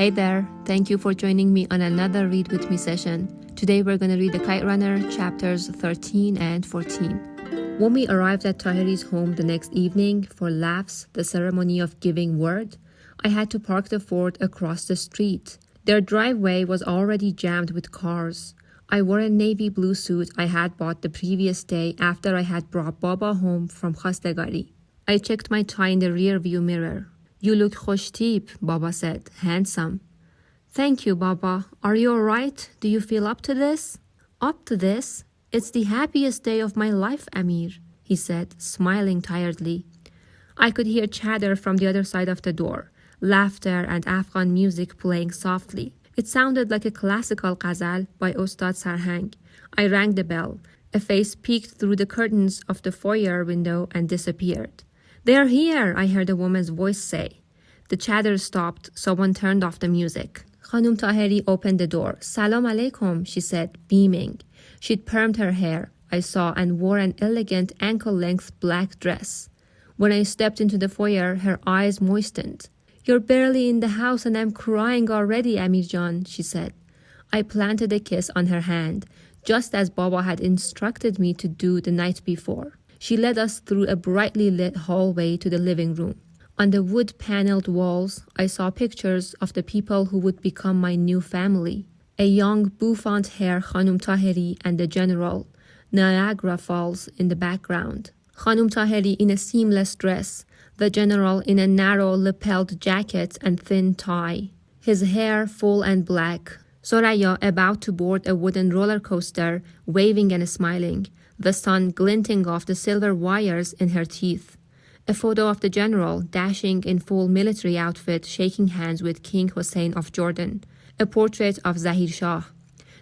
Hey there, thank you for joining me on another Read With Me session. Today we're going to read the Kite Runner chapters 13 and 14. When we arrived at Taheris' home the next evening for laughs, the ceremony of giving word, I had to park the Ford across the street. Their driveway was already jammed with cars. I wore a navy blue suit I had bought the previous day after I had brought Baba home from khastagari. I checked my tie in the rear view mirror. You look khoshtip, Baba said, handsome. Thank you, Baba. Are you all right? Do you feel up to this? Up to this? It's the happiest day of my life, Amir, he said, smiling tiredly. I could hear chatter from the other side of the door, laughter and Afghan music playing softly. It sounded like a classical ghazal by Ustad Sarhang. I rang the bell. A face peeked through the curtains of the foyer window and disappeared. They're here, I heard a woman's voice say. The chatter stopped. Someone turned off the music. Khanum Taheri opened the door. Salam alaikum, she said, beaming. She'd permed her hair, I saw, and wore an elegant ankle-length black dress. When I stepped into the foyer, her eyes moistened. You're barely in the house and I'm crying already, Amir Jan, she said. I planted a kiss on her hand, just as Baba had instructed me to do the night before. She led us through a brightly lit hallway to the living room. On the wood-paneled walls, I saw pictures of the people who would become my new family. A young bouffant-hair Khanum Taheri and the general, Niagara Falls in the background. Khanum Taheri in a seamless dress, the general in a narrow lapelled jacket and thin tie. His hair full and black. Soraya about to board a wooden roller coaster, waving and smiling, the sun glinting off the silver wires in her teeth. A photo of the general, dashing in full military outfit, shaking hands with King Hussein of Jordan. A portrait of Zahir Shah.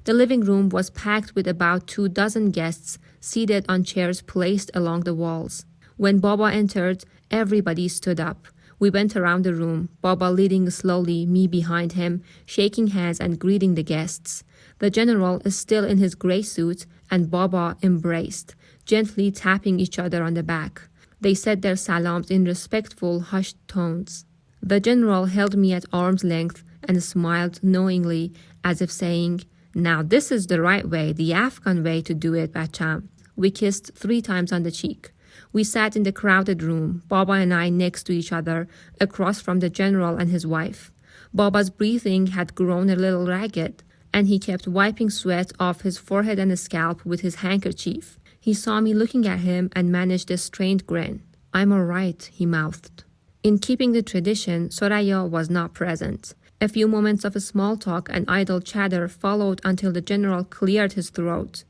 The living room was packed with about 24 guests, seated on chairs placed along the walls. When Baba entered, everybody stood up. We went around the room, Baba leading slowly, me behind him, shaking hands and greeting the guests. The general is still in his grey suit, and Baba embraced, gently tapping each other on the back. They said their salams in respectful, hushed tones. The general held me at arm's length and smiled knowingly, as if saying, Now this is the right way, the Afghan way to do it, Bacham. We kissed 3 times on the cheek. We sat in the crowded room, Baba and I next to each other, across from the general and his wife. Baba's breathing had grown a little ragged, and he kept wiping sweat off his forehead and scalp with his handkerchief. He saw me looking at him and managed a strained grin. I'm all right, he mouthed. In keeping the tradition, Soraya was not present. A few moments of small talk and idle chatter followed until the general cleared his throat.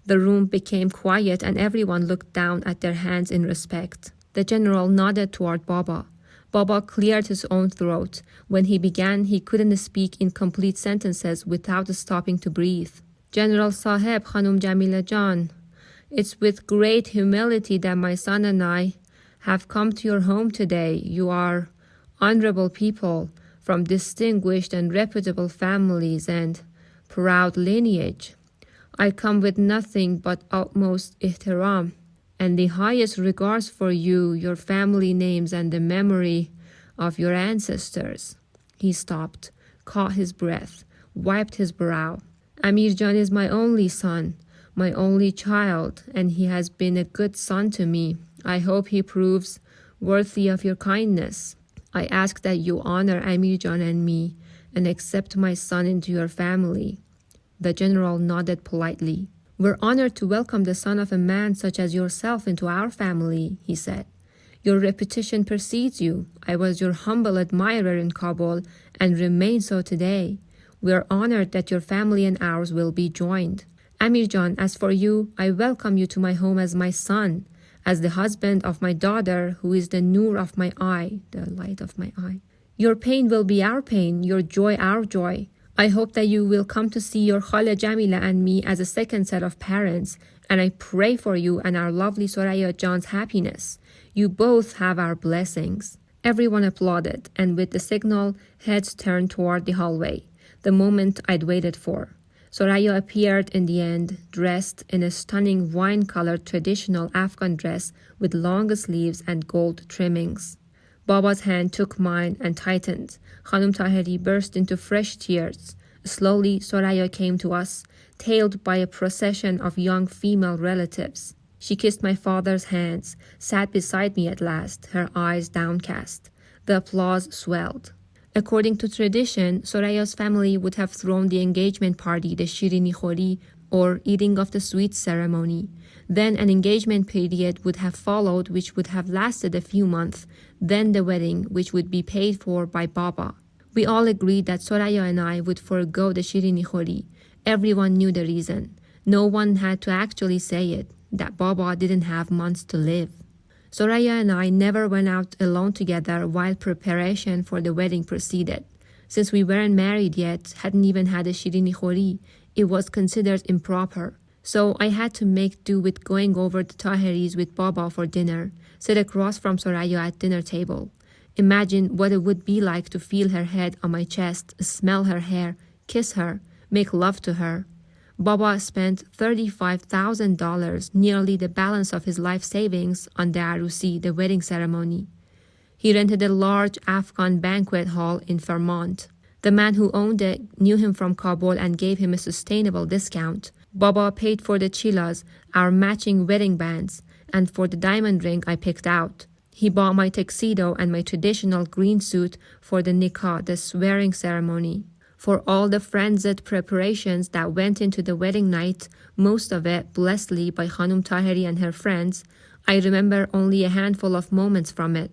The room became quiet and everyone looked down at their hands in respect. The general nodded toward Baba. Baba cleared his own throat. When he began, he couldn't speak in complete sentences without stopping to breathe. General Saheb, Khanum Jamila Jan, it's with great humility that my son and I have come to your home today. You are honorable people from distinguished and reputable families and proud lineage. I come with nothing but utmost ihtiram and the highest regards for you, your family names, and the memory of your ancestors. He stopped, caught his breath, wiped his brow. Amir Jan is my only son, my only child, and he has been a good son to me. I hope he proves worthy of your kindness. I ask that you honor Amir Jan and me and accept my son into your family. The general nodded politely. We're honored to welcome the son of a man such as yourself into our family, he said. Your reputation precedes you. I was your humble admirer in Kabul and remain so today. We are honored that your family and ours will be joined. Amir Jan, as for you, I welcome you to my home as my son, as the husband of my daughter, who is the noor of my eye, the light of my eye. Your pain will be our pain, your joy our joy. I hope that you will come to see your Khala Jamila and me as a second set of parents, and I pray for you and our lovely Soraya Jan's happiness. You both have our blessings. Everyone applauded, and with the signal, heads turned toward the hallway, the moment I'd waited for. Soraya appeared in the end, dressed in a stunning wine-colored traditional Afghan dress with long sleeves and gold trimmings. Baba's hand took mine and tightened. Khanum Taheri burst into fresh tears. Slowly, Soraya came to us, tailed by a procession of young female relatives. She kissed my father's hands, sat beside me at last, her eyes downcast. The applause swelled. According to tradition, Soraya's family would have thrown the engagement party, the shirini khori, or eating of the sweets ceremony. Then an engagement period would have followed, which would have lasted a few months. Then the wedding, which would be paid for by Baba. We all agreed that Soraya and I would forego the shirini khori. Everyone knew the reason. No one had to actually say it, that Baba didn't have months to live. Soraya and I never went out alone together while preparation for the wedding proceeded. Since we weren't married yet, hadn't even had a shirini khori, it was considered improper. So I had to make do with going over to Taheris with Baba for dinner, sit across from Soraya at dinner table. Imagine what it would be like to feel her head on my chest, smell her hair, kiss her, make love to her. Baba spent $35,000, nearly the balance of his life savings, on the arusi, the wedding ceremony. He rented a large Afghan banquet hall in Vermont. The man who owned it knew him from Kabul and gave him a sustainable discount. Baba paid for the chilas, our matching wedding bands, and for the diamond ring I picked out. He bought my tuxedo and my traditional green suit for the nikah, the swearing ceremony. For all the frenzied preparations that went into the wedding night, most of it blessedly by Khanum Taheri and her friends, I remember only a handful of moments from it.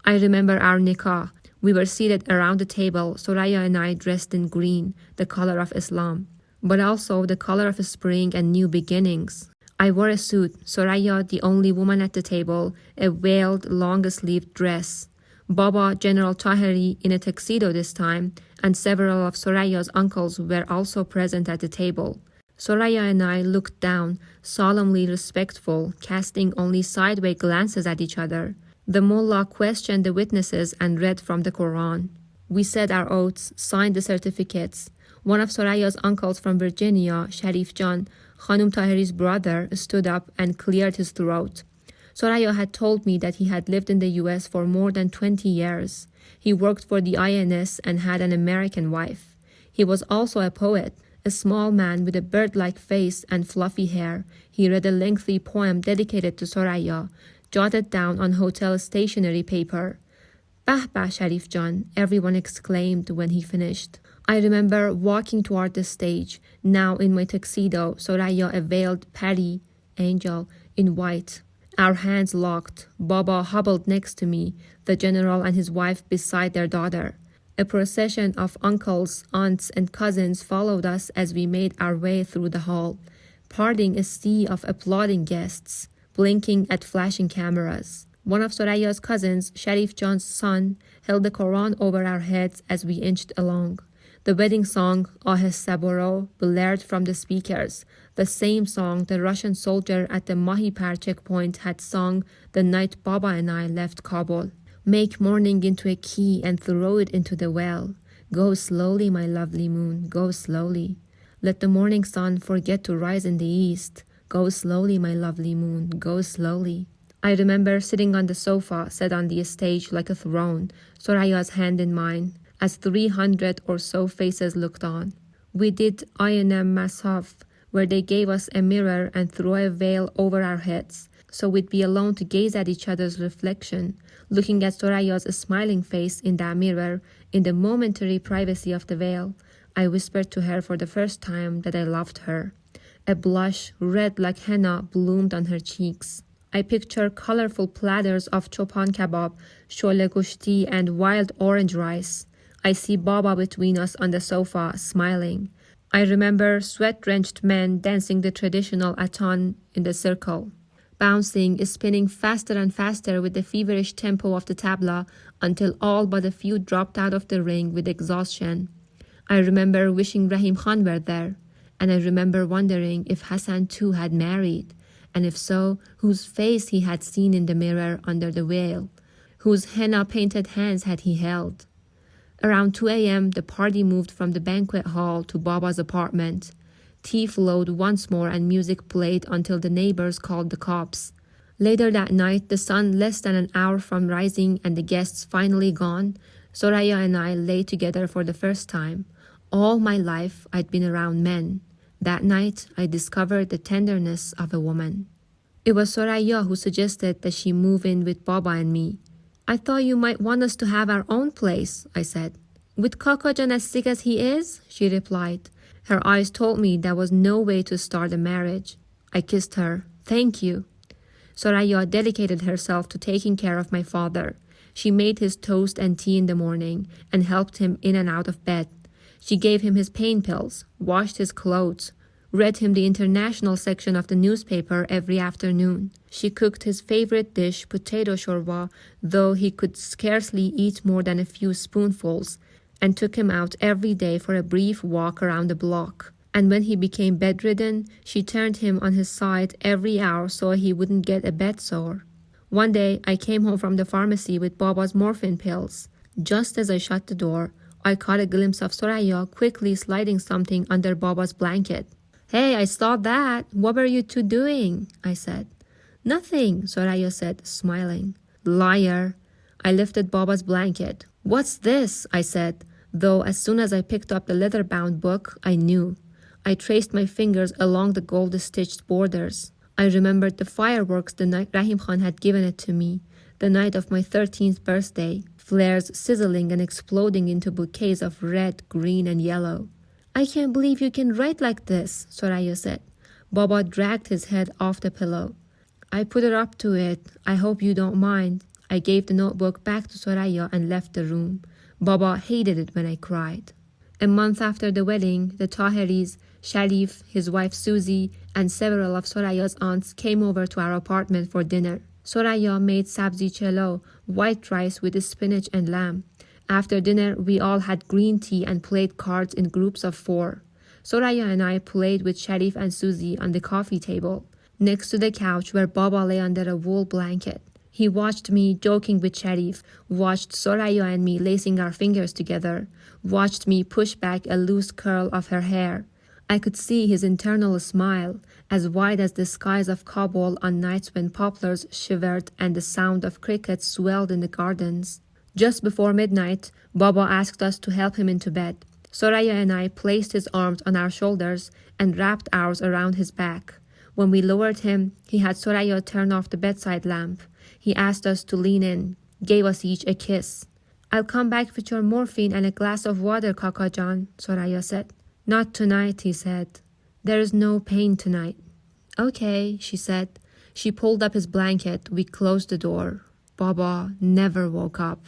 I remember our nikah. We were seated around the table, Soraya and I dressed in green, the color of Islam, but also the color of spring and new beginnings. I wore a suit, Soraya the only woman at the table, a veiled long-sleeved dress. Baba, General Taheri, in a tuxedo this time, and several of Soraya's uncles were also present at the table. Soraya and I looked down, solemnly respectful, casting only sideways glances at each other. The mullah questioned the witnesses and read from the Quran. We said our oaths, signed the certificates. One of Soraya's uncles from Virginia, Sharif John, Khanum Taheri's brother, stood up and cleared his throat. Soraya had told me that he had lived in the US for more than 20 years. He worked for the INS and had an American wife. He was also a poet, a small man with a bird-like face and fluffy hair. He read a lengthy poem dedicated to Soraya, jotted down on hotel stationery paper. "Bah bah, Sharif John," everyone exclaimed when he finished. I remember walking toward the stage, now in my tuxedo, Soraya a veiled peri, angel, in white. Our hands locked. Baba hobbled next to me, the general and his wife beside their daughter. A procession of uncles, aunts, and cousins followed us as we made our way through the hall, parting a sea of applauding guests, blinking at flashing cameras. One of Soraya's cousins, Sharif John's son, held the Quran over our heads as we inched along. The wedding song, Ahe Saboro, blared from the speakers, the same song the Russian soldier at the Mahipar checkpoint had sung the night Baba and I left Kabul. "Make morning into a key and throw it into the well. Go slowly, my lovely moon, go slowly. Let the morning sun forget to rise in the east. Go slowly, my lovely moon, go slowly." I remember sitting on the sofa set on the stage like a throne, Soraya's hand in mine, as 300 or so faces looked on. We did INM Masaf, where they gave us a mirror and threw a veil over our heads, so we'd be alone to gaze at each other's reflection, looking at Soraya's smiling face in that mirror, in the momentary privacy of the veil. I whispered to her for the first time that I loved her. A blush, red like henna, bloomed on her cheeks. I picture colorful platters of chopan kebab, shole gushti, and wild orange rice. I see Baba between us on the sofa, smiling. I remember sweat-drenched men dancing the traditional atan in the circle, bouncing, spinning faster and faster with the feverish tempo of the tabla until all but a few dropped out of the ring with exhaustion. I remember wishing Rahim Khan were there, and I remember wondering if Hassan too had married, and if so, whose face he had seen in the mirror under the veil, whose henna-painted hands had he held. Around 2 a.m., the party moved from the banquet hall to Baba's apartment. Tea flowed once more and music played until the neighbors called the cops. Later that night, the sun less than an hour from rising and the guests finally gone, Soraya and I lay together for the first time. All my life, I'd been around men. That night, I discovered the tenderness of a woman. It was Soraya who suggested that she move in with Baba and me. I thought you might want us to have our own place, I said. With Kakajan as sick as he is, she replied. Her eyes told me there was no way to start a marriage. I kissed her. Thank you. Soraya dedicated herself to taking care of my father. She made his toast and tea in the morning and helped him in and out of bed. She gave him his pain pills, washed his clothes, read him the international section of the newspaper every afternoon. She cooked his favorite dish, potato shorba, though he could scarcely eat more than a few spoonfuls, and took him out every day for a brief walk around the block. And when he became bedridden, she turned him on his side every hour so he wouldn't get a bed sore. One day, I came home from the pharmacy with Baba's morphine pills. Just as I shut the door, I caught a glimpse of Soraya quickly sliding something under Baba's blanket. Hey, I saw that. What were you two doing? I said. Nothing, Soraya said, smiling. Liar. I lifted Baba's blanket. What's this? I said, though as soon as I picked up the leather-bound book, I knew. I traced my fingers along the gold-stitched borders. I remembered the fireworks the night Rahim Khan had given it to me, the night of my 13th birthday, flares sizzling and exploding into bouquets of red, green, and yellow. I can't believe you can write like this, Soraya said. Baba dragged his head off the pillow. I put her up to it. I hope you don't mind. I gave the notebook back to Soraya and left the room. Baba hated it when I cried. A month after the wedding, the Taheris, Sharif, his wife Susie, and several of Soraya's aunts came over to our apartment for dinner. Soraya made sabzi chelo, white rice with spinach and lamb. After dinner, we all had green tea and played cards in groups of 4. Soraya and I played with Sharif and Susie on the coffee table, next to the couch where Baba lay under a wool blanket. He watched me joking with Sharif, watched Soraya and me lacing our fingers together, watched me push back a loose curl of her hair. I could see his internal smile, as wide as the skies of Kabul on nights when poplars shivered and the sound of crickets swelled in the gardens. Just before midnight, Baba asked us to help him into bed. Soraya and I placed his arms on our shoulders and wrapped ours around his back. When we lowered him, he had Soraya turn off the bedside lamp. He asked us to lean in, gave us each a kiss. I'll come back with your morphine and a glass of water, Kakajan, Soraya said. Not tonight, he said. There is no pain tonight. Okay, she said. She pulled up his blanket. We closed the door. Baba never woke up.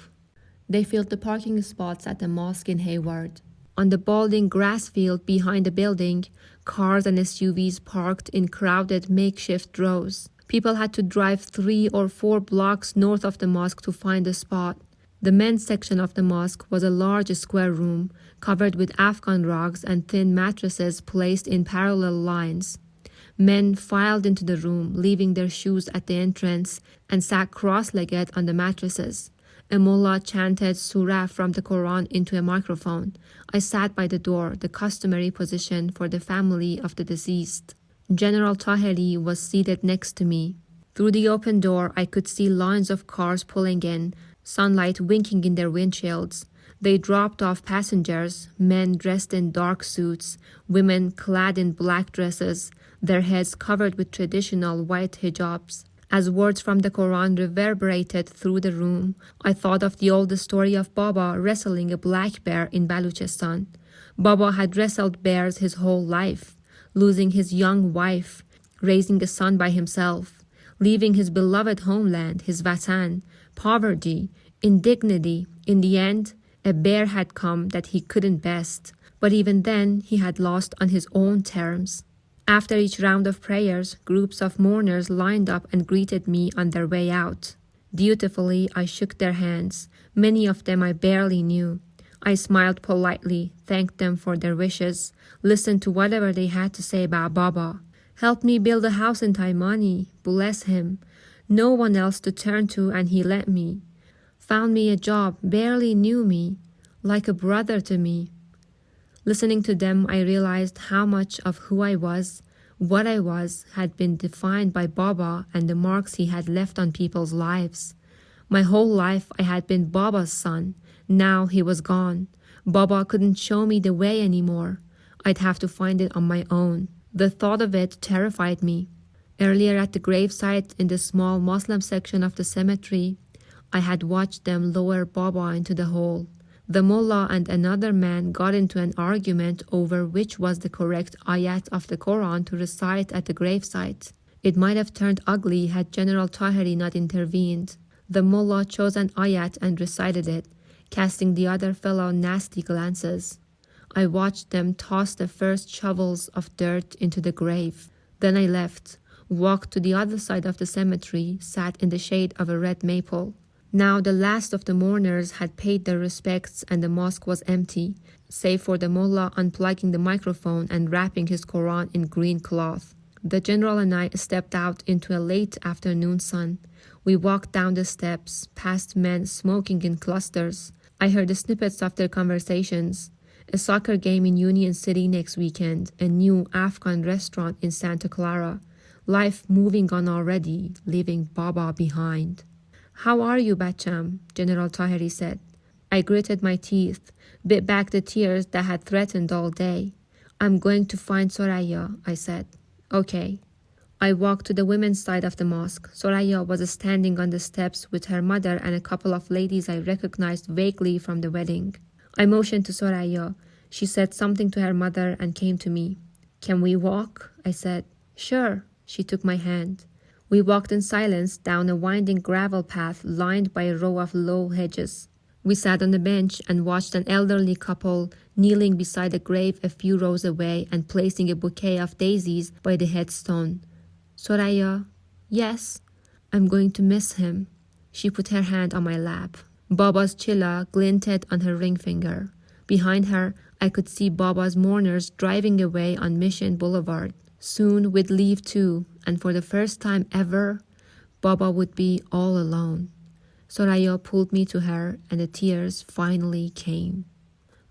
They filled the parking spots at the mosque in Hayward. On the balding grass field behind the building, cars and SUVs parked in crowded makeshift rows. People had to drive 3 or 4 blocks north of the mosque to find a spot. The men's section of the mosque was a large square room covered with Afghan rugs and thin mattresses placed in parallel lines. Men filed into the room, leaving their shoes at the entrance, and sat cross-legged on the mattresses. A mullah chanted surah from the Quran into a microphone. I sat by the door, the customary position for the family of the deceased. General Taheri was seated next to me. Through the open door, I could see lines of cars pulling in, sunlight winking in their windshields. They dropped off passengers, men dressed in dark suits, women clad in black dresses, their heads covered with traditional white hijabs. As words from the Quran reverberated through the room, I thought of the old story of Baba wrestling a black bear in Baluchistan. Baba had wrestled bears his whole life, losing his young wife, raising a son by himself, leaving his beloved homeland, his Vatan, poverty, indignity. In the end, a bear had come that he couldn't best, but even then he had lost on his own terms. After each round of prayers, groups of mourners lined up and greeted me on their way out. Dutifully, I shook their hands. Many of them I barely knew. I smiled politely, thanked them for their wishes, listened to whatever they had to say about Baba. Helped me build a house in Taimani, bless him. No one else to turn to, and he let me. Found me a job, barely knew me, like a brother to me. Listening to them, I realized how much of who I was What I was had been defined by Baba and the marks he had left on people's lives. My whole life I had been Baba's son. Now he was gone. Baba couldn't show me the way anymore. I'd have to find it on my own. The thought of it terrified me. Earlier at the gravesite in the small Muslim section of the cemetery, I had watched them lower Baba into the hole. The mullah and another man got into an argument over which was the correct ayat of the Quran to recite at the gravesite. It might have turned ugly had General Taheri not intervened. The mullah chose an ayat and recited it, casting the other fellow nasty glances. I watched them toss the first shovels of dirt into the grave. Then I left, walked to the other side of the cemetery, sat in the shade of a red maple. Now the last of the mourners had paid their respects and the mosque was empty, save for the mullah unplugging the microphone and wrapping his Quran in green cloth. The general and I stepped out into a late afternoon sun. We walked down the steps, past men smoking in clusters. I heard the snippets of their conversations. A soccer game in Union City next weekend, a new Afghan restaurant in Santa Clara. Life moving on already, leaving Baba behind. "How are you, Bacham?" General Taheri said. I gritted my teeth, bit back the tears that had threatened all day. "I'm going to find Soraya," I said. "Okay." I walked to the women's side of the mosque. Soraya was standing on the steps with her mother and a couple of ladies I recognized vaguely from the wedding. I motioned to Soraya. She said something to her mother and came to me. "Can we walk?" I said. "Sure." She took my hand. We walked in silence down a winding gravel path lined by a row of low hedges. We sat on a bench and watched an elderly couple kneeling beside a grave a few rows away and placing a bouquet of daisies by the headstone. "Soraya." "Yes." "I'm going to miss him." She put her hand on my lap. Baba's chilla glinted on her ring finger. Behind her, I could see Baba's mourners driving away on Mission Boulevard. Soon we'd leave too, and for the first time ever, Baba would be all alone. Soraya pulled me to her, and the tears finally came.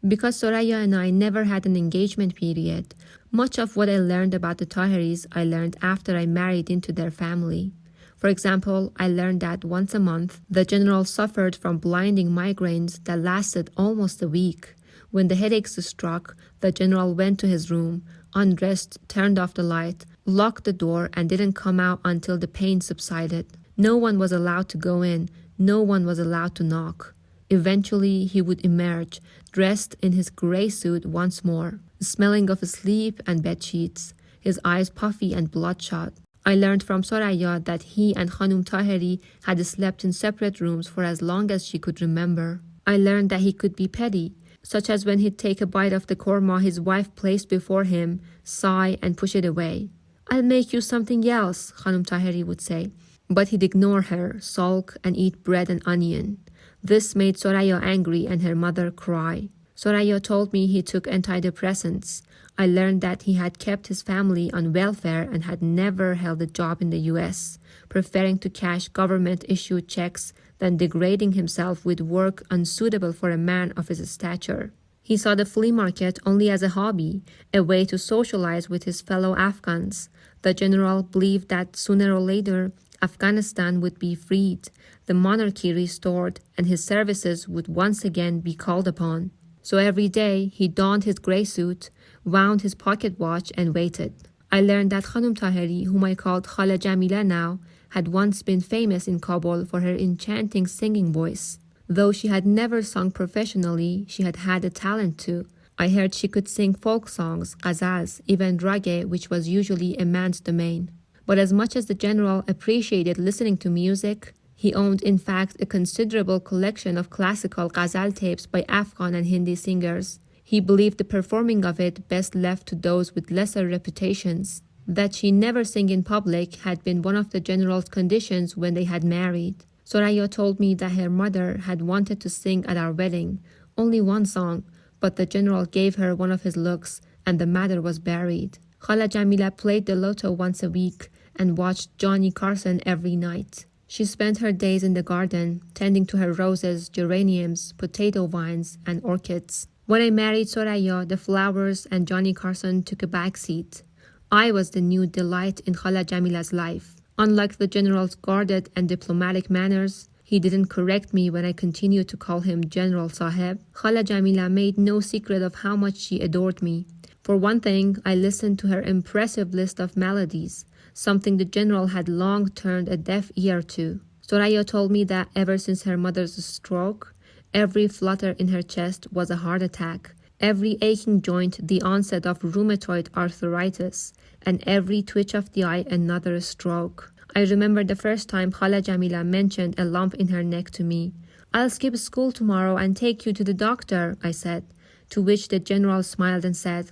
Because Soraya and I never had an engagement period, much of what I learned about the Taheris I learned after I married into their family. For example, I learned that once a month, the general suffered from blinding migraines that lasted almost a week. When the headaches struck, the general went to his room, undressed, turned off the light, locked the door, and didn't come out until the pain subsided. No one was allowed to go in. No one was allowed to knock. Eventually, he would emerge, dressed in his gray suit once more, smelling of sleep and bedsheets, his eyes puffy and bloodshot. I learned from Soraya that he and Khanum Taheri had slept in separate rooms for as long as she could remember. I learned that he could be petty, such as when he'd take a bite of the korma his wife placed before him, sigh and push it away. "I'll make you something else," Khanum Taheri would say. But he'd ignore her, sulk, and eat bread and onion. This made Soraya angry and her mother cry. Soraya told me he took antidepressants. I learned that he had kept his family on welfare and had never held a job in the US, preferring to cash government-issued checks than degrading himself with work unsuitable for a man of his stature. He saw the flea market only as a hobby, a way to socialize with his fellow Afghans. The general believed that sooner or later, Afghanistan would be freed, the monarchy restored, and his services would once again be called upon. So every day, he donned his gray suit, wound his pocket watch, and waited. I learned that Khanum Taheri, whom I called Khala Jamila now, had once been famous in Kabul for her enchanting singing voice. Though she had never sung professionally, she had had a talent to. I heard she could sing folk songs, ghazals, even reggae, which was usually a man's domain. But as much as the general appreciated listening to music, he owned in fact a considerable collection of classical ghazal tapes by Afghan and Hindi singers. He believed the performing of it best left to those with lesser reputations. That she never sing in public had been one of the general's conditions when they had married. Soraya told me that her mother had wanted to sing at our wedding, only one song, but the general gave her one of his looks, and the matter was buried. Khala Jamila played the lotto once a week and watched Johnny Carson every night. She spent her days in the garden, tending to her roses, geraniums, potato vines, and orchids. When I married Soraya, the flowers and Johnny Carson took a back seat. I was the new delight in Khala Jamila's life. Unlike the general's guarded and diplomatic manners, he didn't correct me when I continued to call him General Saheb. Khala Jamila made no secret of how much she adored me. For one thing, I listened to her impressive list of maladies, something the general had long turned a deaf ear to. Soraya told me that ever since her mother's stroke, every flutter in her chest was a heart attack, every aching joint the onset of rheumatoid arthritis, and every twitch of the eye another stroke. I remember the first time Khala Jamila mentioned a lump in her neck to me. "I'll skip school tomorrow and take you to the doctor," I said, to which the general smiled and said,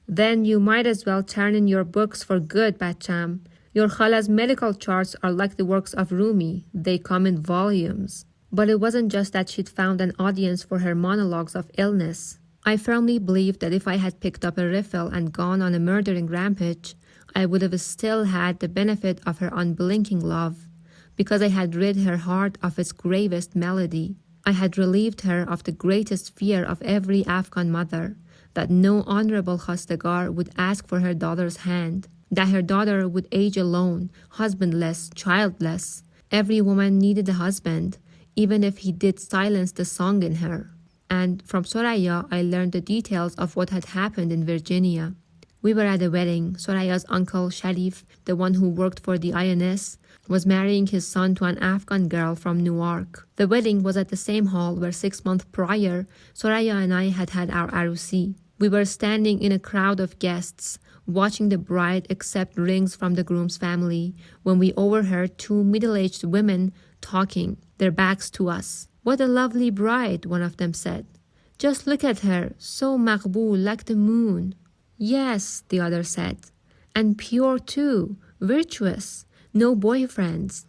"Then you might as well turn in your books for good, Bacham. Your Khala's medical charts are like the works of Rumi. They come in volumes." But it wasn't just that she'd found an audience for her monologues of illness. I firmly believed that if I had picked up a rifle and gone on a murdering rampage, I would have still had the benefit of her unblinking love, because I had rid her heart of its gravest malady. I had relieved her of the greatest fear of every Afghan mother, that no honorable Khastagar would ask for her daughter's hand, that her daughter would age alone, husbandless, childless. Every woman needed a husband, even if he did silence the song in her. And from Soraya, I learned the details of what had happened in Virginia. We were at a wedding. Soraya's uncle, Sharif, the one who worked for the INS, was marrying his son to an Afghan girl from Newark. The wedding was at the same hall where 6 months prior, Soraya and I had had our arusi. We were standing in a crowd of guests, watching the bride accept rings from the groom's family, when we overheard two middle-aged women talking, their backs to us. "What a lovely bride," one of them said. "Just look at her, so maqbool, like the moon." "Yes," the other said, "and pure too, virtuous, no boyfriends."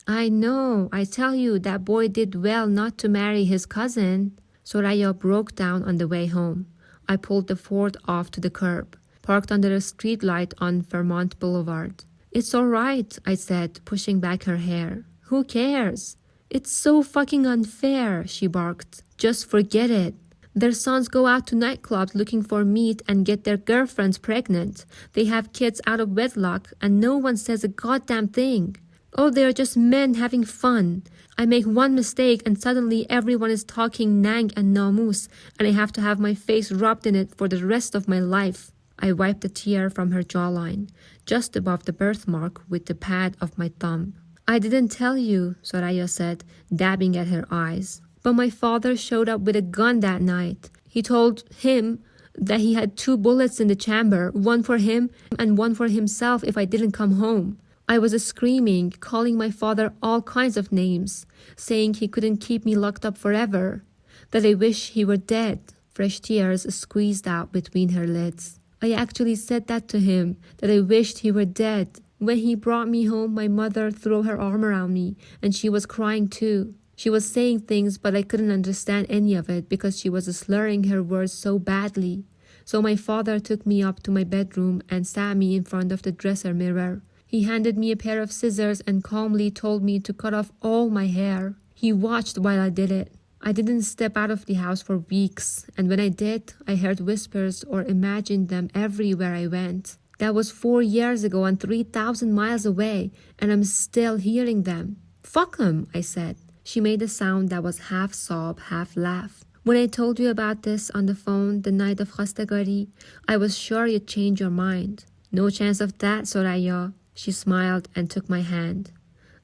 "I know, I tell you, that boy did well not to marry his cousin." Soraya broke down on the way home. I pulled the Ford off to the curb, parked under a street light on Vermont Boulevard. "It's all right," I said, pushing back her hair. "Who cares?" "It's so fucking unfair," she barked. "Just forget it. Their sons go out to nightclubs looking for meat and get their girlfriends pregnant. They have kids out of wedlock and no one says a goddamn thing. Oh, they're just men having fun. I make one mistake and suddenly everyone is talking nang and namus, and I have to have my face rubbed in it for the rest of my life." I wiped a tear from her jawline, just above the birthmark with the pad of my thumb. "I didn't tell you," Soraya said, dabbing at her eyes. "But my father showed up with a gun that night. He told him that he had 2 bullets in the chamber, one for him and one for himself if I didn't come home. I was screaming, calling my father all kinds of names, saying he couldn't keep me locked up forever, that I wish he were dead." Fresh tears squeezed out between her lids. "I actually said that to him, that I wished he were dead. When he brought me home, my mother threw her arm around me, and she was crying too. She was saying things, but I couldn't understand any of it because she was slurring her words so badly. So my father took me up to my bedroom and sat me in front of the dresser mirror. He handed me a pair of scissors and calmly told me to cut off all my hair. He watched while I did it. I didn't step out of the house for weeks, and when I did, I heard whispers or imagined them everywhere I went. That was 4 years ago and 3,000 miles away, and I'm still hearing them." "Fuck them," I said. She made a sound that was half sob, half laugh. "When I told you about this on the phone the night of Khastagari, I was sure you'd change your mind." "No chance of that, Soraya." She smiled and took my hand.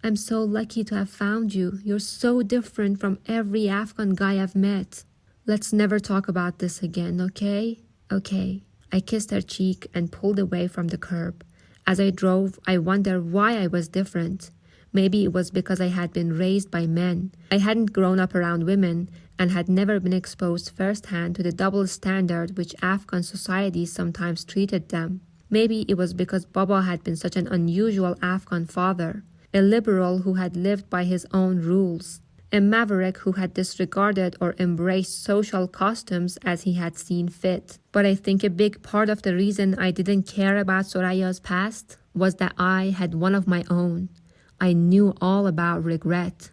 "I'm so lucky to have found you. You're so different from every Afghan guy I've met." "Let's never talk about this again, okay?" "Okay." I kissed her cheek and pulled away from the curb. As I drove, I wondered why I was different. Maybe it was because I had been raised by men. I hadn't grown up around women and had never been exposed firsthand to the double standard which Afghan society sometimes treated them. Maybe it was because Baba had been such an unusual Afghan father, a liberal who had lived by his own rules, a maverick who had disregarded or embraced social customs as he had seen fit. But I think a big part of the reason I didn't care about Soraya's past was that I had one of my own. I knew all about regret.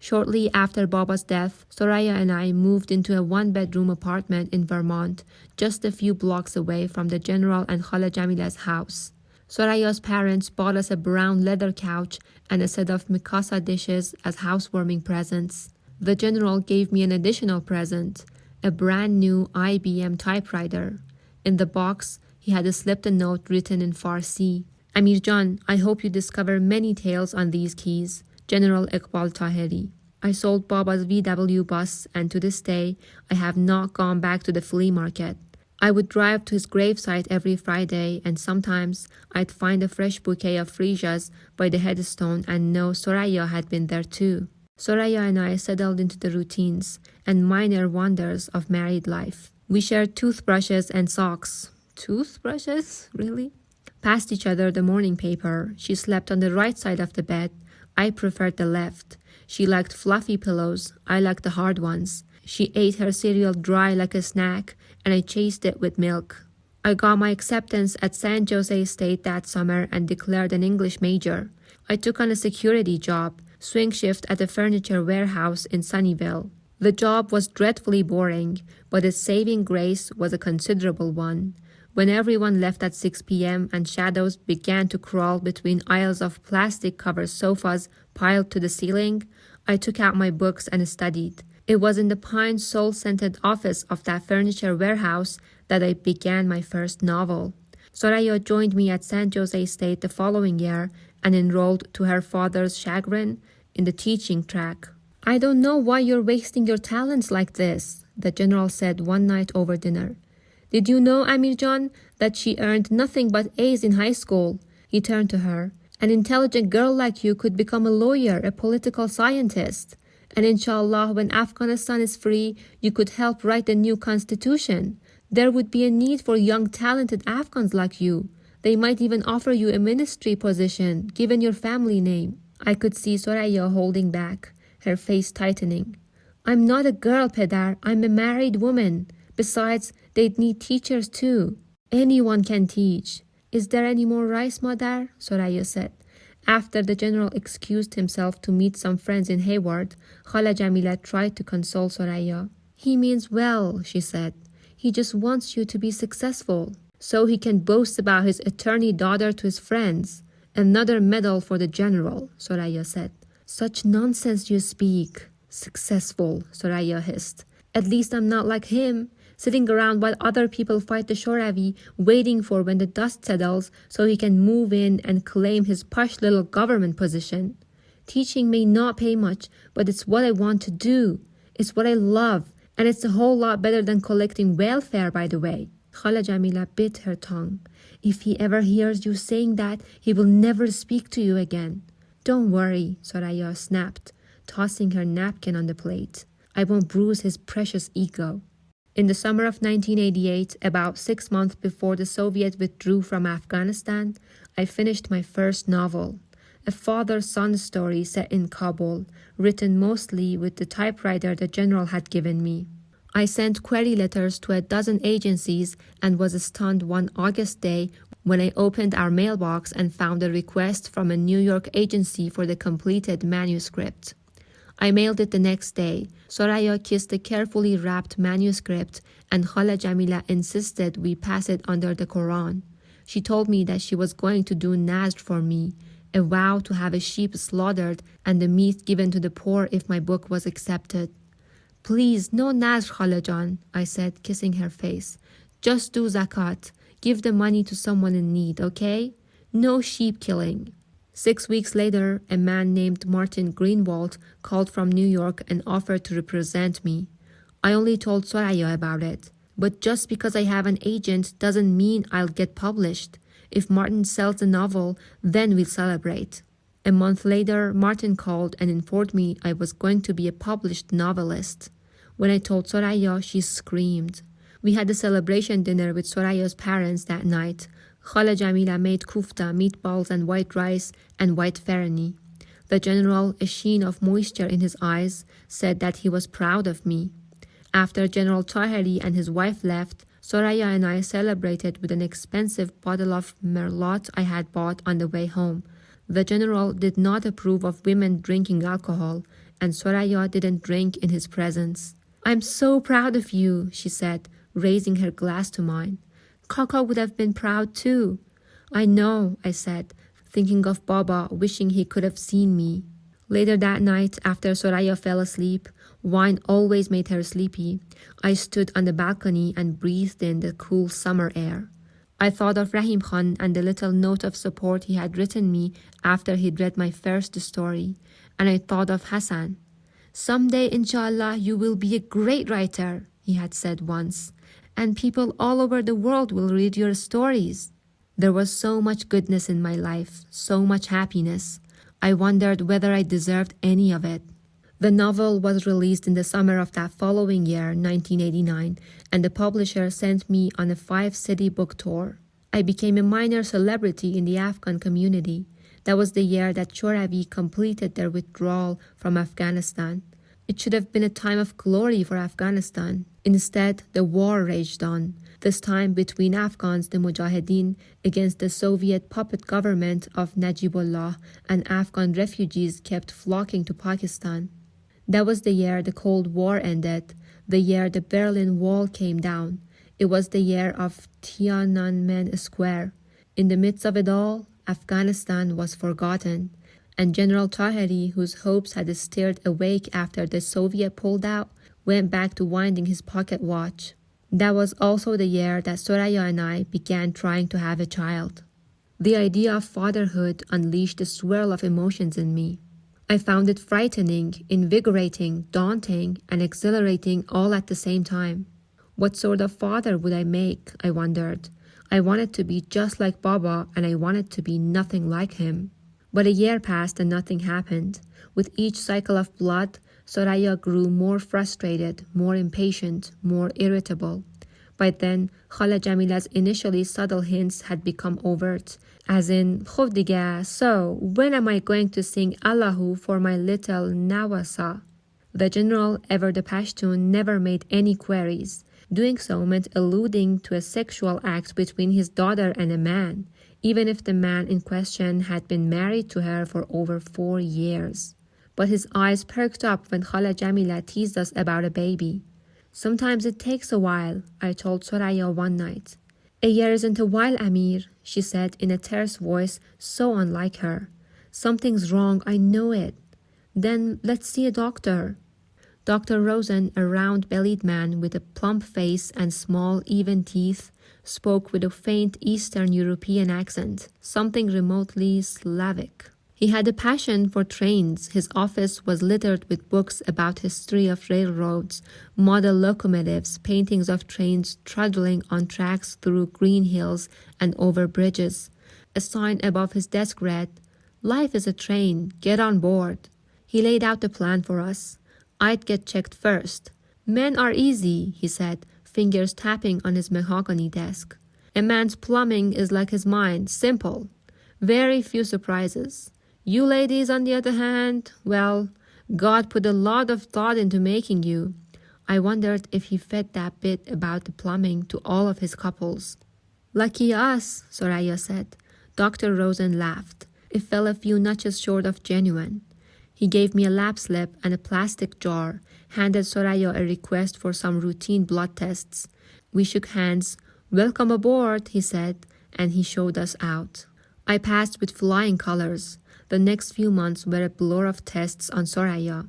Shortly after Baba's death, Soraya and I moved into a one-bedroom apartment in Vermont, just a few blocks away from the General and Khala Jamila's house. Soraya's parents bought us a brown leather couch and a set of mikasa dishes as housewarming presents. The General gave me an additional present, a brand new IBM typewriter. In the box, he had slipped a note written in Farsi. Amir Jan, I hope you discover many tales on these keys. General Iqbal Taheri. I sold Baba's VW bus, and to this day, I have not gone back to the flea market. I would drive to his gravesite every Friday, and sometimes I'd find a fresh bouquet of freesias by the headstone and know Soraya had been there too. Soraya and I settled into the routines and minor wonders of married life. We shared toothbrushes and socks. Toothbrushes? Really? Passed each other the morning paper. She slept on the right side of the bed. I preferred the left. She liked fluffy pillows. I liked the hard ones. She ate her cereal dry like a snack, and I chased it with milk. I got my acceptance at San Jose State that summer and declared an English major. I took on a security job, swing shift at a furniture warehouse in Sunnyvale. The job was dreadfully boring, but its saving grace was a considerable one. When everyone left at 6 p.m. and shadows began to crawl between aisles of plastic-covered sofas piled to the ceiling, I took out my books and studied. It was in the pine soul-scented office of that furniture warehouse that I began my first novel. Soraya joined me at San Jose State the following year and enrolled, to her father's chagrin, in the teaching track. I don't know why you're wasting your talents like this, the General said one night over dinner. Did you know, Amir Jan, that she earned nothing but A's in high school? He turned to her. An intelligent girl like you could become a lawyer, a political scientist. And inshallah, when Afghanistan is free, you could help write a new constitution. There would be a need for young, talented Afghans like you. They might even offer you a ministry position, given your family name. I could see Soraya holding back, her face tightening. I'm not a girl, Pedar. I'm a married woman. Besides, they'd need teachers too. Anyone can teach. Is there any more rice, Madar? Soraya said. After the General excused himself to meet some friends in Hayward, Khala Jamila tried to console Soraya. He means well, she said. He just wants you to be successful, so he can boast about his attorney daughter to his friends. Another medal for the General, Soraya said. Such nonsense you speak. Successful, Soraya hissed. At least I'm not like him, sitting around while other people fight the Shoravi, waiting for when the dust settles so he can move in and claim his posh little government position. Teaching may not pay much, but it's what I want to do. It's what I love, and it's a whole lot better than collecting welfare, by the way. Khala Jamila bit her tongue. If he ever hears you saying that, he will never speak to you again. Don't worry, Soraya snapped, tossing her napkin on the plate. I won't bruise his precious ego. In the summer of 1988, about 6 months before the Soviets withdrew from Afghanistan, I finished my first novel, a father-son story set in Kabul, written mostly with the typewriter the General had given me. I sent query letters to a dozen agencies and was stunned one August day when I opened our mailbox and found a request from a New York agency for the completed manuscript. I mailed it the next day. Soraya kissed the carefully wrapped manuscript, and Khala Jamila insisted we pass it under the Quran. She told me that she was going to do nazr for me, a vow to have a sheep slaughtered and the meat given to the poor if my book was accepted. Please, no nazr, Khala Jan, I said, kissing her face. Just do zakat. Give the money to someone in need, okay? No sheep killing. 6 weeks later, a man named Martin Greenwald called from New York and offered to represent me. I only told Soraya about it. But just because I have an agent doesn't mean I'll get published. If Martin sells the novel, then we'll celebrate. A month later, Martin called and informed me I was going to be a published novelist. When I told Soraya, she screamed. We had a celebration dinner with Soraya's parents that night. Khala Jamila made kufta, meatballs and white rice and white farani. The General, a sheen of moisture in his eyes, said that he was proud of me. After General Taheri and his wife left, Soraya and I celebrated with an expensive bottle of merlot I had bought on the way home. The General did not approve of women drinking alcohol, and Soraya didn't drink in his presence. "I'm so proud of you," she said, raising her glass to mine. "Kaka would have been proud too." "I know," I said, thinking of Baba, wishing he could have seen me. Later that night, after Soraya fell asleep, wine always made her sleepy, I stood on the balcony and breathed in the cool summer air. I thought of Rahim Khan and the little note of support he had written me after he'd read my first story, and I thought of Hassan. "Someday, inshallah, you will be a great writer," he had said once, "and people all over the world will read your stories." There was so much goodness in my life, so much happiness. I wondered whether I deserved any of it. The novel was released in the summer of that following year, 1989, and the publisher sent me on a 5-city book tour. I became a minor celebrity in the Afghan community. That was the year that Shoravi completed their withdrawal from Afghanistan. It should have been a time of glory for Afghanistan. Instead, the war raged on, this time between Afghans, the Mujahideen, against the Soviet puppet government of Najibullah, and Afghan refugees kept flocking to Pakistan. That was the year the Cold War ended, the year the Berlin Wall came down. It was the year of Tiananmen Square. In the midst of it all, Afghanistan was forgotten, and General Taheri, whose hopes had stirred awake after the Soviet pulled out, went back to winding his pocket watch. That was also the year that Soraya and I began trying to have a child. The idea of fatherhood unleashed a swirl of emotions in me. I found it frightening, invigorating, daunting, and exhilarating all at the same time. What sort of father would I make, I wondered. I wanted to be just like Baba, and I wanted to be nothing like him. But a year passed and nothing happened. With each cycle of blood, Soraya grew more frustrated, more impatient, more irritable. By then, Khala Jamila's initially subtle hints had become overt, as in, "Khub diga, so when am I going to sing Allahu for my little Nawasa?" The general, ever the Pashtun, never made any queries. Doing so meant alluding to a sexual act between his daughter and a man, even if the man in question had been married to her for over 4 years. But his eyes perked up when Khala Jamila teased us about a baby. "Sometimes it takes a while," I told Soraya one night. "A year isn't a while, Amir," she said in a terse voice so unlike her. "Something's wrong, I know it." "Then let's see a doctor." Dr. Rosen, a round-bellied man with a plump face and small, even teeth, spoke with a faint Eastern European accent, something remotely Slavic. He had a passion for trains. His office was littered with books about history of railroads, model locomotives, paintings of trains trundling on tracks through green hills and over bridges. A sign above his desk read, "Life is a train, get on board." He laid out the plan for us. I'd get checked first. "Men are easy," he said, fingers tapping on his mahogany desk. "A man's plumbing is like his mind, simple. Very few surprises. You ladies, on the other hand, well, God put a lot of thought into making you." I wondered if he fed that bit about the plumbing to all of his couples. "Lucky us," Soraya said. Dr. Rosen laughed. It fell a few notches short of genuine. He gave me a lap slip and a plastic jar, handed Soraya a request for some routine blood tests. We shook hands. "Welcome aboard," he said, and he showed us out. I passed with flying colors. The next few months were a blur of tests on Soraya.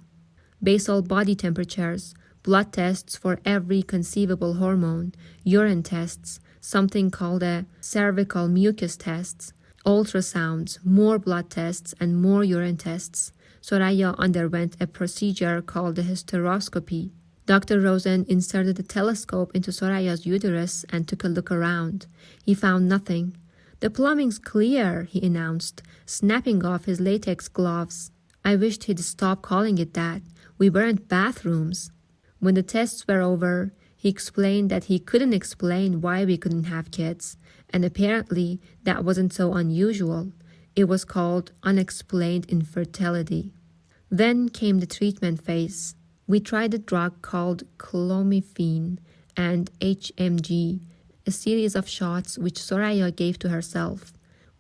Basal body temperatures, blood tests for every conceivable hormone, urine tests, something called a cervical mucus tests, ultrasounds, more blood tests, and more urine tests. Soraya underwent a procedure called a hysteroscopy. Dr. Rosen inserted a telescope into Soraya's uterus and took a look around. He found nothing. "The plumbing's clear," he announced, snapping off his latex gloves. I wished he'd stop calling it that. We weren't bathrooms. When the tests were over, he explained that he couldn't explain why we couldn't have kids, and apparently that wasn't so unusual. It was called unexplained infertility. Then came the treatment phase. We tried a drug called clomiphene and HMG, a series of shots which Soraya gave to herself.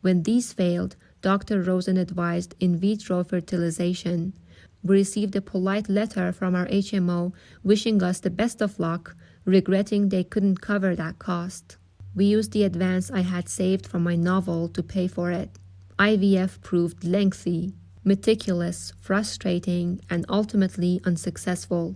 When these failed, Dr. Rosen advised in vitro fertilization. We received a polite letter from our HMO wishing us the best of luck, regretting they couldn't cover that cost. We used the advance I had saved from my novel to pay for it. IVF proved lengthy, meticulous, frustrating, and ultimately unsuccessful.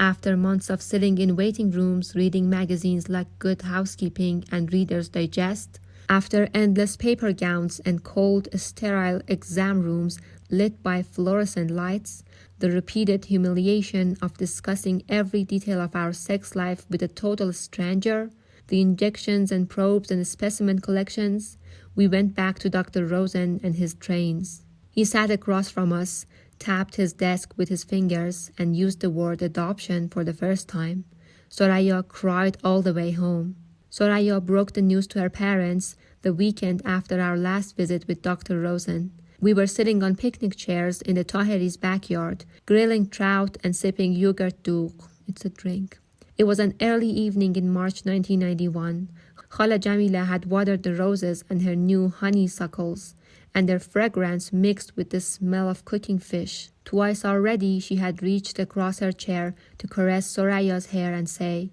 After months of sitting in waiting rooms reading magazines like Good Housekeeping and Reader's Digest, after endless paper gowns and cold, sterile exam rooms lit by fluorescent lights, the repeated humiliation of discussing every detail of our sex life with a total stranger, the injections and probes and specimen collections, we went back to Dr. Rosen and his trains. He sat across from us, tapped his desk with his fingers, and used the word adoption for the first time. Soraya cried all the way home. Soraya broke the news to her parents the weekend after our last visit with Dr. Rosen. We were sitting on picnic chairs in the Taheris' backyard, grilling trout and sipping yogurt dough. It's a drink. It was an early evening in March 1991. Khala Jamila had watered the roses and her new honeysuckles, and their fragrance mixed with the smell of cooking fish. Twice already she had reached across her chair to caress Soraya's hair and say,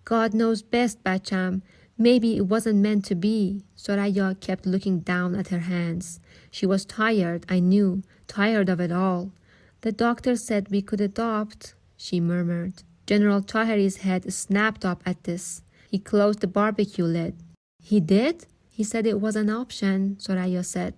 "God knows best, Bacham. Maybe it wasn't meant to be." Soraya kept looking down at her hands. She was tired, I knew, tired of it all. "The doctor said we could adopt," she murmured. General Taheris' head snapped up at this. He closed the barbecue lid. "He did? He said it was an option," Soraya said.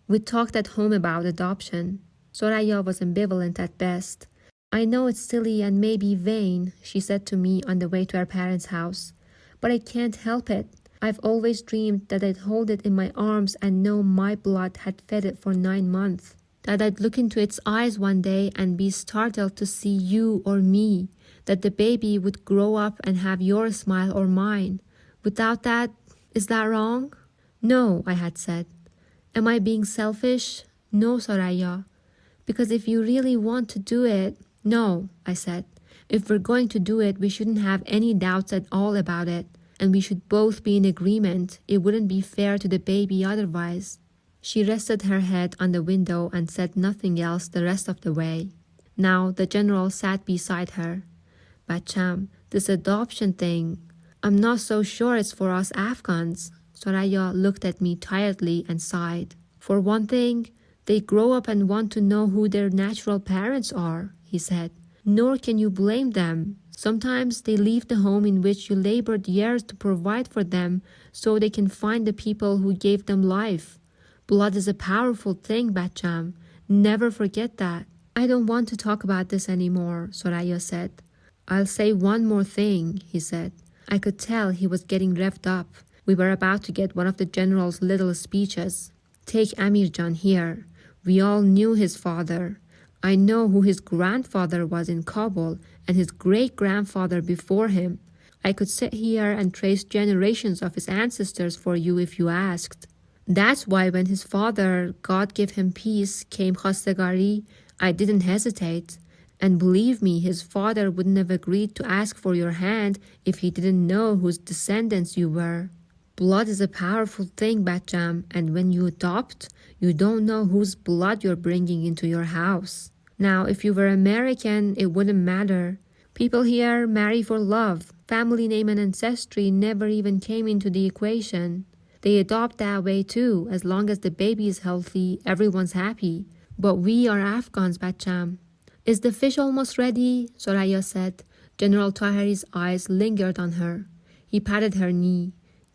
"We talked at home about adoption." Soraya was ambivalent at best. "I know it's silly and maybe vain," she said to me on the way to her parents' house, "but I can't help it. I've always dreamed that I'd hold it in my arms and know my blood had fed it for 9 months. That I'd look into its eyes one day and be startled to see you or me. That the baby would grow up and have your smile or mine. Without that, is that wrong?" "No," I had said. "Am I being selfish?" "No, Soraya. Because if you really want to do it..." "No," I said. "If we're going to do it, we shouldn't have any doubts at all about it. And we should both be in agreement. It wouldn't be fair to the baby otherwise." She rested her head on the window and said nothing else the rest of the way. Now the general sat beside her. "Bacham, this adoption thing, I'm not so sure it's for us Afghans." Soraya looked at me tiredly and sighed. "For one thing, they grow up and want to know who their natural parents are," he said. "Nor can you blame them. Sometimes they leave the home in which you labored years to provide for them so they can find the people who gave them life. Blood is a powerful thing, Bacham. Never forget that." "I don't want to talk about this anymore," Soraya said. "I'll say one more thing," he said. I could tell he was getting revved up. We were about to get one of the general's little speeches. "Take Amir Jan here. We all knew his father. I know who his grandfather was in Kabul and his great-grandfather before him. I could sit here and trace generations of his ancestors for you if you asked. That's why when his father, God give him peace, came Khastagari, I didn't hesitate. And believe me, his father wouldn't have agreed to ask for your hand if he didn't know whose descendants you were. Blood is a powerful thing, Bacham, and when you adopt, you don't know whose blood you're bringing into your house. Now, if you were American, it wouldn't matter. People here marry for love. Family name and ancestry never even came into the equation. They adopt that way too. As long as the baby is healthy, everyone's happy. But we are Afghans, Bacham." "Is the fish almost ready?" Soraya said. General Taheris' eyes lingered on her. He patted her knee.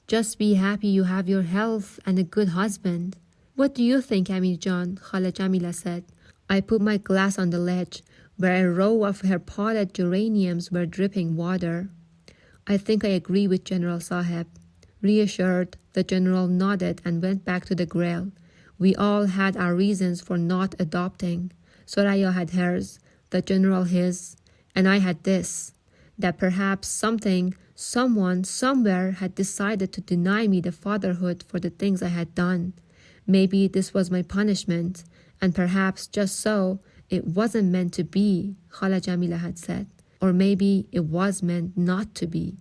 "Just be happy you have your health and a good husband." "What do you think, Amir Jan?" Khala Jamila said. I put my glass on the ledge, where a row of her potted geraniums were dripping water. "I think I agree with General Saheb." Reassured, the general nodded and went back to the grill. We all had our reasons for not adopting. Soraya had hers, the general his, and I had this, that perhaps something, someone, somewhere had decided to deny me the fatherhood for the things I had done. Maybe this was my punishment, and perhaps just so, it wasn't meant to be, Khala Jamila had said, or maybe it was meant not to be.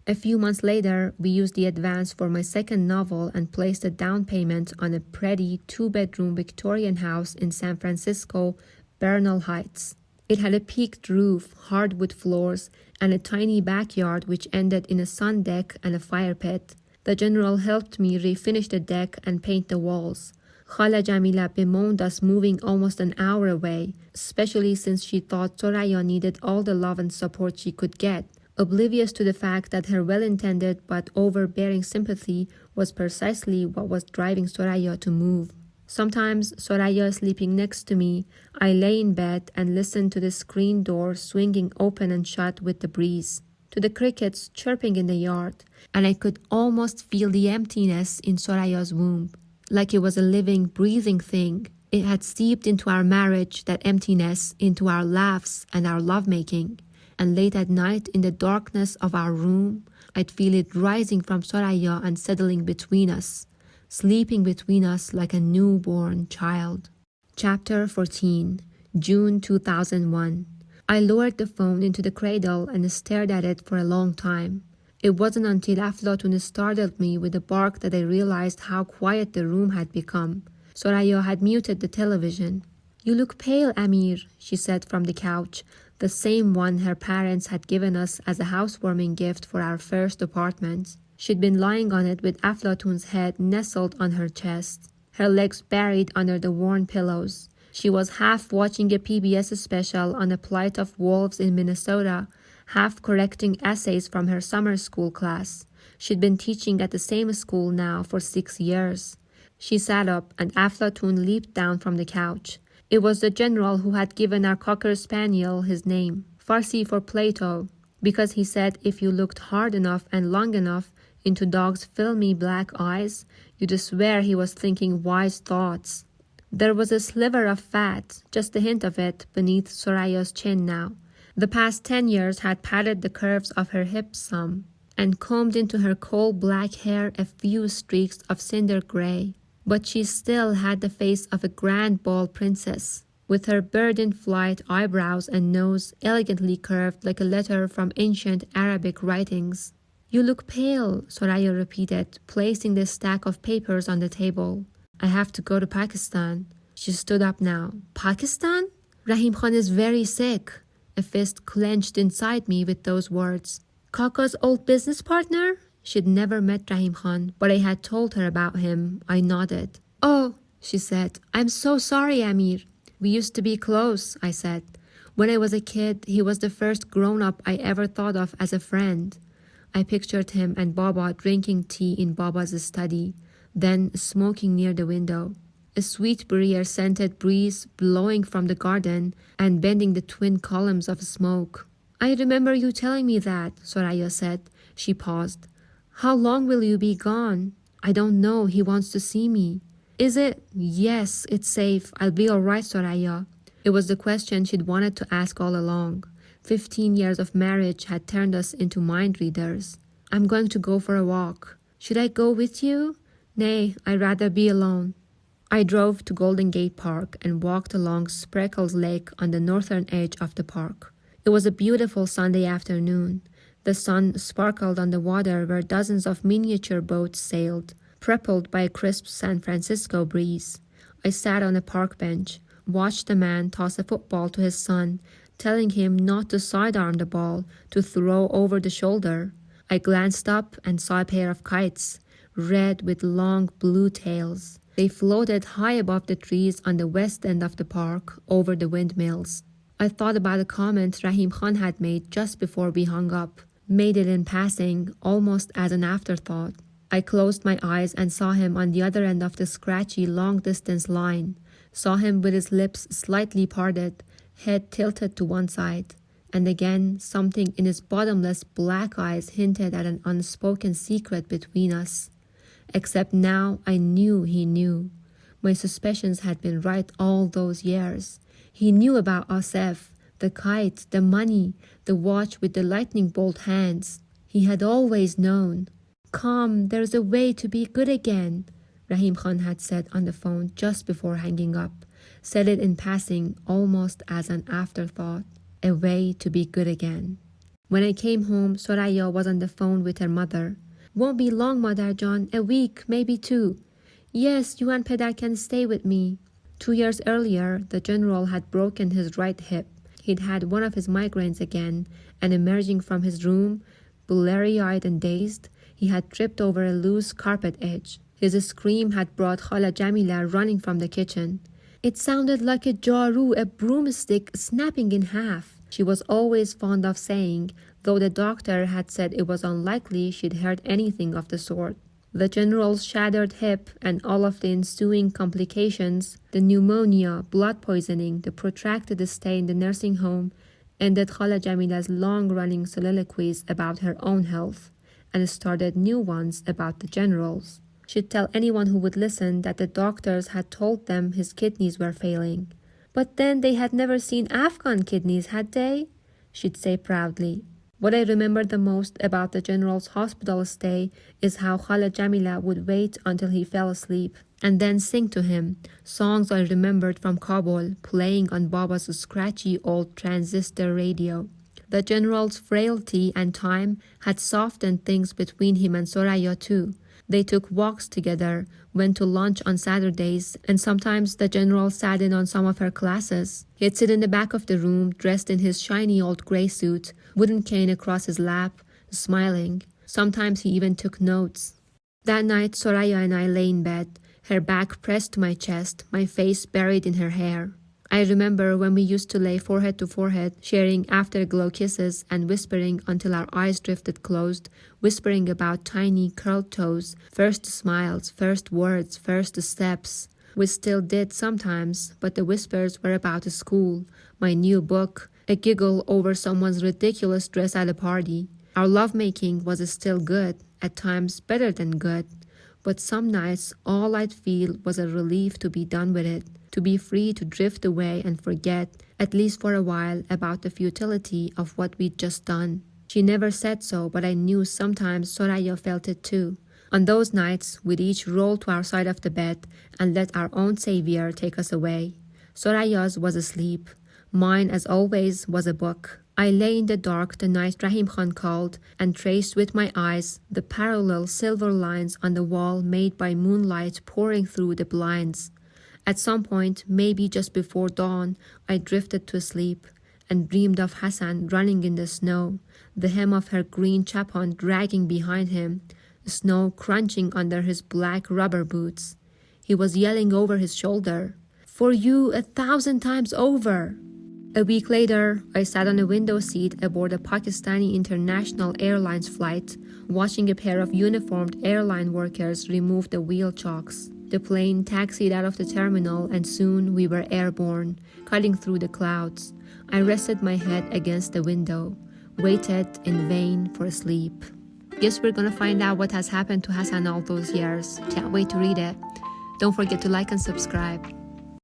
A few months later, we used the advance for my second novel and placed a down payment on a pretty 2-bedroom Victorian house in San Francisco Bernal Heights. It had a peaked roof, hardwood floors, and a tiny backyard which ended in a sun deck and a fire pit. The general helped me refinish the deck and paint the walls. Khala Jamila bemoaned us moving almost an hour away, especially since she thought Soraya needed all the love and support she could get, oblivious to the fact that her well-intended but overbearing sympathy was precisely what was driving Soraya to move. Sometimes, Soraya sleeping next to me, I lay in bed and listened to the screen door swinging open and shut with the breeze, to the crickets chirping in the yard, and I could almost feel the emptiness in Soraya's womb, like it was a living, breathing thing. It had seeped into our marriage, that emptiness, into our laughs and our lovemaking. And late at night, in the darkness of our room, I'd feel it rising from Soraya and settling between us, sleeping between us like a newborn child. Chapter 14, June 2001. I lowered the phone into the cradle and stared at it for a long time. It wasn't until Aflatun startled me with a bark that I realized how quiet the room had become. Soraya had muted the television. "You look pale, Amir," she said from the couch, the same one her parents had given us as a housewarming gift for our first apartment. She'd been lying on it with Aflatun's head nestled on her chest, her legs buried under the worn pillows. She was half watching a PBS special on the plight of wolves in Minnesota, half correcting essays from her summer school class. She'd been teaching at the same school now for 6 years. She sat up and Aflatun leaped down from the couch. It was the general who had given our cocker spaniel his name, Farsi for Plato, because he said if you looked hard enough and long enough into Dog's filmy black eyes, you'd swear he was thinking wise thoughts. There was a sliver of fat, just a hint of it, beneath Soraya's chin now. The past 10 years had padded the curves of her hips some, and combed into her coal black hair a few streaks of cinder gray. But she still had the face of a grand bald princess, with her bird-in-flight eyebrows and nose elegantly curved like a letter from ancient Arabic writings. "You look pale," Soraya repeated, placing the stack of papers on the table. "I have to go to Pakistan." She stood up now. "Pakistan? Rahim Khan is very sick." A fist clenched inside me with those words. "Kaka's old business partner?" She'd never met Rahim Khan, but I had told her about him. I nodded. "Oh," she said, "I'm so sorry, Amir." "We used to be close," I said. "When I was a kid, he was the first grown-up I ever thought of as a friend." I pictured him and Baba drinking tea in Baba's study, then smoking near the window. A sweet briar-scented breeze blowing from the garden and bending the twin columns of smoke. "I remember you telling me that," Soraya said. She paused. "How long will you be gone?" "I don't know. He wants to see me." "Is it?" "Yes, it's safe. I'll be all right, Soraya." It was the question she'd wanted to ask all along. 15 years of marriage had turned us into mind readers. "I'm going to go for a walk." "Should I go with you?" "Nay, I'd rather be alone." I drove to Golden Gate Park and walked along Spreckles Lake on the northern edge of the park. It was a beautiful Sunday afternoon. The sun sparkled on the water where dozens of miniature boats sailed, propelled by a crisp San Francisco breeze. I sat on a park bench, watched a man toss a football to his son, telling him not to sidearm the ball, to throw over the shoulder. I glanced up and saw a pair of kites, red with long blue tails. They floated high above the trees on the west end of the park, over the windmills. I thought about a comment Rahim Khan had made just before we hung up, made it in passing, almost as an afterthought. I closed my eyes and saw him on the other end of the scratchy long-distance line, saw him with his lips slightly parted, head tilted to one side, and again something in his bottomless black eyes hinted at an unspoken secret between us. Except now I knew he knew. My suspicions had been right all those years. He knew about Asef, the kite, the money, the watch with the lightning bolt hands. He had always known. "Come, there's a way to be good again," Rahim Khan had said on the phone just before hanging up. Said it in passing, almost as an afterthought. A way to be good again. When I came home, Soraya was on the phone with her mother. "Won't be long, Mother John. A week, maybe 2. "Yes, you and Pedar can stay with me." 2 years earlier, the general had broken his right hip. He'd had one of his migraines again, and emerging from his room, bleary-eyed and dazed, he had tripped over a loose carpet edge. His scream had brought Khala Jamila running from the kitchen. It sounded like a jaru, a broomstick snapping in half, she was always fond of saying, though the doctor had said it was unlikely she'd heard anything of the sort. The general's shattered hip and all of the ensuing complications, the pneumonia, blood poisoning, the protracted stay in the nursing home, ended Khala Jamila's long-running soliloquies about her own health, and started new ones about the general's. She'd tell anyone who would listen that the doctors had told them his kidneys were failing. But then they had never seen Afghan kidneys, had they? She'd say proudly. What I remember the most about the general's hospital stay is how Khala Jamila would wait until he fell asleep and then sing to him songs I remembered from Kabul, playing on Baba's scratchy old transistor radio. The general's frailty and time had softened things between him and Soraya too. They took walks together, went to lunch on Saturdays, and sometimes the general sat in on some of her classes. He'd sit in the back of the room, dressed in his shiny old gray suit, wooden cane across his lap, smiling. Sometimes he even took notes. That night, Soraya and I lay in bed, her back pressed to my chest, my face buried in her hair. I remember when we used to lay forehead to forehead, sharing afterglow kisses and whispering until our eyes drifted closed, whispering about tiny curled toes, first smiles, first words, first steps. We still did sometimes, but the whispers were about school, my new book, a giggle over someone's ridiculous dress at a party. Our lovemaking was still good, at times better than good, but some nights all I'd feel was a relief to be done with it, to be free to drift away and forget, at least for a while, about the futility of what we'd just done. She never said so, but I knew sometimes Soraya felt it too. On those nights, we'd each roll to our side of the bed and let our own savior take us away. Soraya's was asleep. Mine, as always, was a book. I lay in the dark the night Rahim Khan called and traced with my eyes the parallel silver lines on the wall made by moonlight pouring through the blinds. At some point, maybe just before dawn, I drifted to sleep and dreamed of Hassan running in the snow, the hem of her green chapon dragging behind him, snow crunching under his black rubber boots. He was yelling over his shoulder, "For you 1,000 times over!" A week later, I sat on a window seat aboard a Pakistani International Airlines flight, watching a pair of uniformed airline workers remove the wheel chocks. The plane taxied out of the terminal and soon we were airborne, cutting through the clouds. I rested my head against the window, waited in vain for sleep. Guess we're gonna find out what has happened to Hassan all those years. Can't wait to read it. Don't forget to like and subscribe.